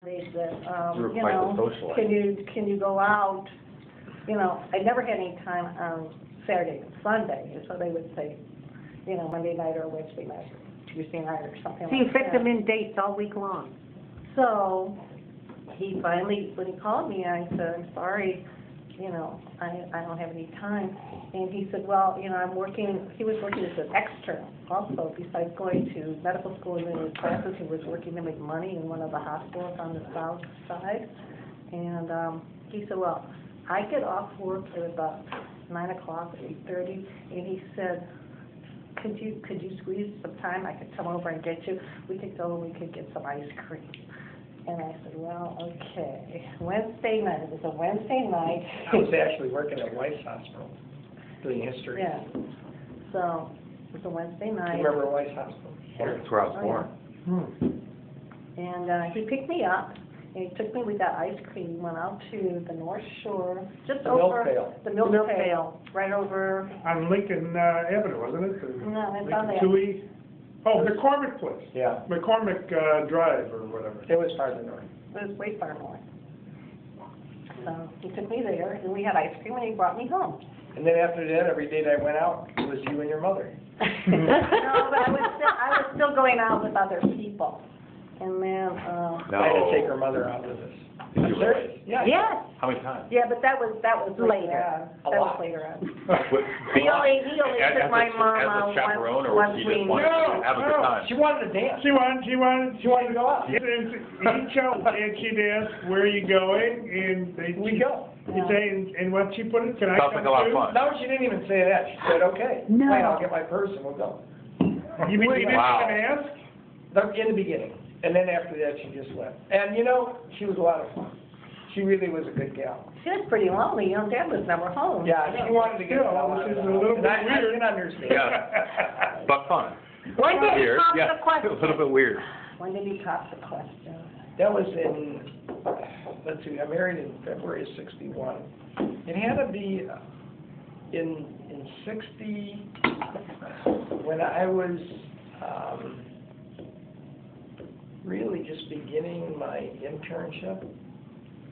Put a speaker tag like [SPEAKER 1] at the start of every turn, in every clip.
[SPEAKER 1] They said,
[SPEAKER 2] You were
[SPEAKER 1] you
[SPEAKER 2] quite the
[SPEAKER 1] know,
[SPEAKER 2] socialite.
[SPEAKER 1] can you go out? You know, I never had any time on Saturday and Sunday, and so they would say, you know, Monday night or Wednesday night, or Tuesday night or something
[SPEAKER 3] So you
[SPEAKER 1] like
[SPEAKER 3] fit
[SPEAKER 1] that.
[SPEAKER 3] them in dates all week long?
[SPEAKER 1] So he finally, when he called me, I said, I'm sorry, you know, I don't have any time. And he said, well, you know, he was working as an extern also, besides going to medical school and doing his classes, he was working to make money in one of the hospitals on the south side. And he said, well, I get off work at about 9 o'clock, 8:30, and he said, could you squeeze some time? I could come over and get you. We could go and we could get some ice cream. And I said, well, okay. Wednesday night, it was a Wednesday night.
[SPEAKER 4] I was actually working at Weiss Hospital, doing history.
[SPEAKER 1] Yeah. So, it was a Wednesday
[SPEAKER 4] Do
[SPEAKER 1] night.
[SPEAKER 4] you remember Weiss Hospital?
[SPEAKER 2] That's where I was
[SPEAKER 1] Oh,
[SPEAKER 2] born.
[SPEAKER 1] And he picked me up, and he took me, we got ice cream, went out to the North Shore, just
[SPEAKER 4] The Milk
[SPEAKER 1] over.
[SPEAKER 4] Pail.
[SPEAKER 1] The Milk Pail, right over,
[SPEAKER 5] On Lincoln Avenue, wasn't it?
[SPEAKER 1] no, it's on there.
[SPEAKER 5] Lincoln Tui? Oh, McCormick Place.
[SPEAKER 4] Yeah,
[SPEAKER 5] McCormick Drive or whatever.
[SPEAKER 4] it was farther north.
[SPEAKER 1] It was way far north. So, he took me there, and we had ice cream, and he brought me home.
[SPEAKER 4] And then after that, every date I went out, it was you and your mother.
[SPEAKER 1] No, but I was still going out with other people. And then,
[SPEAKER 2] No.
[SPEAKER 4] I had to take her mother out with us.
[SPEAKER 2] Did you
[SPEAKER 4] Serious?
[SPEAKER 2] really?
[SPEAKER 4] Yeah.
[SPEAKER 3] Yes.
[SPEAKER 2] How many times?
[SPEAKER 1] yeah, but that was
[SPEAKER 3] Later.
[SPEAKER 1] on.
[SPEAKER 4] A
[SPEAKER 1] That was
[SPEAKER 4] lot.
[SPEAKER 1] later on.
[SPEAKER 2] What-
[SPEAKER 1] He only
[SPEAKER 2] as
[SPEAKER 1] took
[SPEAKER 2] a-
[SPEAKER 1] my mom
[SPEAKER 2] As
[SPEAKER 1] out
[SPEAKER 2] a chaperone, or
[SPEAKER 1] once
[SPEAKER 2] she
[SPEAKER 1] we-
[SPEAKER 2] just wanted
[SPEAKER 4] No,
[SPEAKER 2] to have a good
[SPEAKER 4] no.
[SPEAKER 2] time?
[SPEAKER 4] She wanted to dance.
[SPEAKER 5] She wanted
[SPEAKER 4] She wanted to go out.
[SPEAKER 5] each out, and she'd ask, where are you going? And they,
[SPEAKER 4] We go.
[SPEAKER 5] you'd say, and what she put in, can I
[SPEAKER 2] Sounds
[SPEAKER 5] come
[SPEAKER 2] like a lot of
[SPEAKER 5] too?
[SPEAKER 2] fun.
[SPEAKER 4] No, she didn't even say that. She said, okay.
[SPEAKER 3] No.
[SPEAKER 4] Fine, I'll get my purse and we'll go.
[SPEAKER 5] You mean you didn't
[SPEAKER 2] Wow.
[SPEAKER 5] even ask?
[SPEAKER 4] In the beginning. And then after that, she just went. And you know, she was a lot of fun. She really was a good gal.
[SPEAKER 1] She was pretty lonely, you know, Dad was never home.
[SPEAKER 4] Yeah, she wanted to get
[SPEAKER 5] Yeah,
[SPEAKER 4] out.
[SPEAKER 5] which is a little
[SPEAKER 4] And
[SPEAKER 5] bit
[SPEAKER 4] I
[SPEAKER 5] weird.
[SPEAKER 4] can understand.
[SPEAKER 2] Yeah. But fun.
[SPEAKER 3] When did he
[SPEAKER 2] Weird.
[SPEAKER 3] pop
[SPEAKER 2] Yeah,
[SPEAKER 3] the question?
[SPEAKER 2] a little bit weird.
[SPEAKER 1] When did he pop the question?
[SPEAKER 4] That was in, let's see, I married in February of '61. It had to be in '60, when I was really just beginning my internship,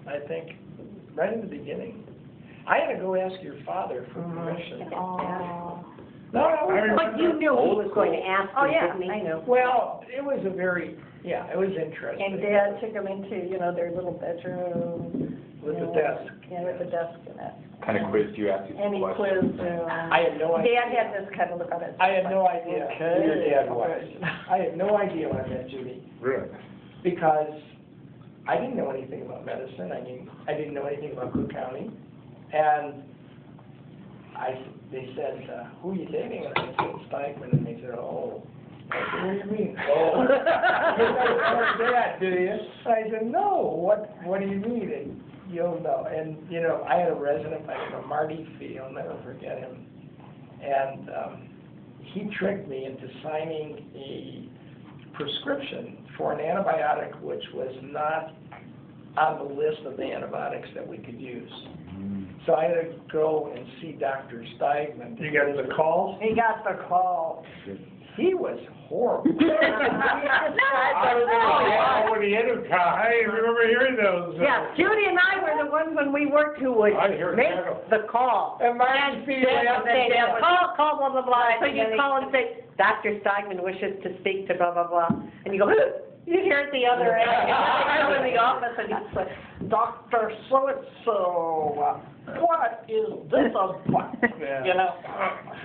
[SPEAKER 4] I think, right in the beginning. I had to go ask your father for permission.
[SPEAKER 3] Oh.
[SPEAKER 4] No,
[SPEAKER 3] But you knew he was going to ask
[SPEAKER 1] Oh,
[SPEAKER 3] you,
[SPEAKER 1] yeah,
[SPEAKER 3] didn't he?
[SPEAKER 1] I know.
[SPEAKER 4] well, it was a very, it was interesting.
[SPEAKER 1] And Dad took them into, you know, their little bedroom.
[SPEAKER 4] With
[SPEAKER 1] you
[SPEAKER 4] the
[SPEAKER 1] know,
[SPEAKER 4] desk.
[SPEAKER 1] Yeah, with the desk and that.
[SPEAKER 2] Kind of quizzed you, asked you
[SPEAKER 1] And
[SPEAKER 2] some
[SPEAKER 1] he
[SPEAKER 2] questions.
[SPEAKER 1] quizzed,
[SPEAKER 4] I had no idea.
[SPEAKER 1] Dad had this kind of look on his.
[SPEAKER 4] I had no idea who your dad was.
[SPEAKER 1] Okay.
[SPEAKER 4] I had no idea when I met Judy,
[SPEAKER 5] Really?
[SPEAKER 4] because I didn't know anything about medicine. I didn't know anything about Cook County. And they said, who are you dating? And I said, Steigman. And they said, oh. I said, what do you mean? Oh. You never told Dad, do you? I said, no. What do you mean? And you'll know. And, you know, I had a resident by the name of Marty Fee. I'll never forget him. And he tricked me into signing a prescription for an antibiotic which was not on the list of the antibiotics that we could use. So I had to go and see Dr. Steigman.
[SPEAKER 5] You got the call?
[SPEAKER 1] He got the call.
[SPEAKER 4] He was horrible.
[SPEAKER 5] Oh, when he had a car, I remember hearing those.
[SPEAKER 3] Yeah, Judy and I were the ones when we worked who would
[SPEAKER 5] I hear
[SPEAKER 3] make
[SPEAKER 5] that.
[SPEAKER 3] the call.
[SPEAKER 4] And Marty Fee
[SPEAKER 3] Dad would say,
[SPEAKER 4] Dad would-
[SPEAKER 3] call, blah, blah, blah. So you call and say, Dr. Steigman wishes to speak to blah, blah, blah. And you go, you hear at the other end.
[SPEAKER 1] I go in the office and he's like, Dr. So-and-so, what is this about?
[SPEAKER 5] Yeah.
[SPEAKER 1] You know?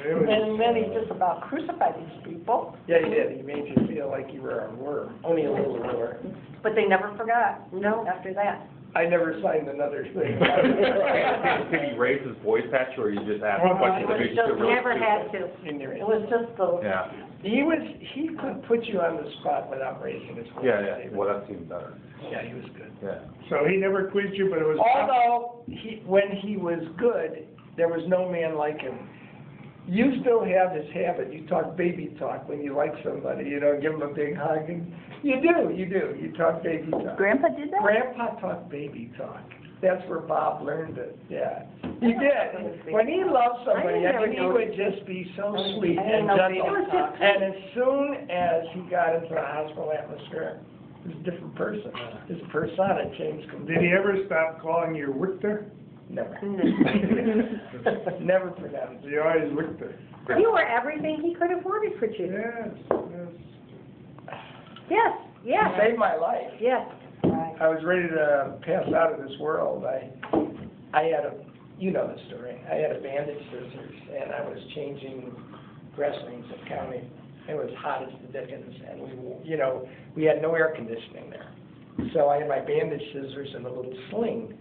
[SPEAKER 5] It was-
[SPEAKER 1] And then he just about crucified these people,
[SPEAKER 4] Yeah, he did. He made you feel like you were a worm, only a little worm.
[SPEAKER 1] but they never forgot. No. After that.
[SPEAKER 4] I never signed another thing.
[SPEAKER 2] Did he raise his voice at you, or you just asked
[SPEAKER 5] Well,
[SPEAKER 2] questions
[SPEAKER 1] it
[SPEAKER 2] that
[SPEAKER 1] was
[SPEAKER 2] made you
[SPEAKER 1] just-
[SPEAKER 2] feel really
[SPEAKER 3] Never
[SPEAKER 2] stupid?
[SPEAKER 3] had to.
[SPEAKER 1] It was just the,
[SPEAKER 2] Yeah,
[SPEAKER 4] He could put you on the spot without raising his voice.
[SPEAKER 2] yeah. Well, that's even better.
[SPEAKER 4] Yeah, he was good.
[SPEAKER 2] Yeah.
[SPEAKER 5] So he never quizzed you, but it was.
[SPEAKER 4] Although, when he was good, there was no man like him. You still have this habit, you talk baby talk when you like somebody, you know, give them a big hug, and you do, you talk baby talk.
[SPEAKER 3] Grandpa did that?
[SPEAKER 4] Grandpa talked baby talk. That's where Bob learned it, yeah. He did. When he loved somebody, I mean, he would just be so sweet and gentle. And as soon as he got into the hospital atmosphere, it was a different person. His persona changed
[SPEAKER 5] Did
[SPEAKER 4] completely.
[SPEAKER 5] he ever stop calling you Victor?
[SPEAKER 4] Never.
[SPEAKER 3] Mm.
[SPEAKER 4] Never forgotten.
[SPEAKER 5] He always Victor.
[SPEAKER 3] You were everything he could have wanted for you.
[SPEAKER 5] Yes, yes.
[SPEAKER 3] Yes, yes,
[SPEAKER 4] Saved my life.
[SPEAKER 3] yes.
[SPEAKER 1] Right.
[SPEAKER 4] I was ready to pass out of this world. I had you know the story. I had a bandage scissors, and I was changing dressings at County. It was hot as the dickens, and we had no air conditioning there. So I had my bandage scissors and a little sling,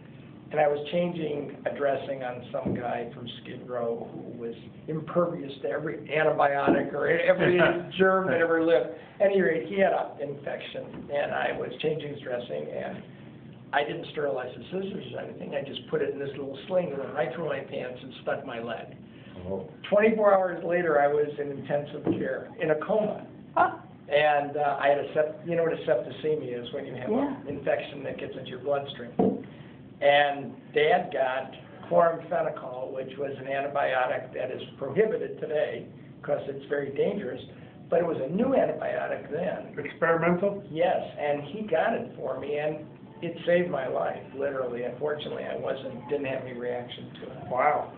[SPEAKER 4] and I was changing a dressing on some guy from Skid Row who was impervious to every antibiotic or every germ that ever lived. At any rate, he had an infection, and I was changing his dressing, and I didn't sterilize the scissors or anything. I just put it in this little sling and went right through my pants and stuck my leg. 24 hours later, I was in intensive care in a coma. And I had you know what a septicemia is, when you have an infection that gets into your bloodstream. And Dad got chloramphenicol, which was an antibiotic that is prohibited today because it's very dangerous, but it was a new antibiotic then.
[SPEAKER 5] Experimental?
[SPEAKER 4] Yes, and he got it for me, and it saved my life, literally. Unfortunately, I didn't have any reaction to it.
[SPEAKER 5] Wow.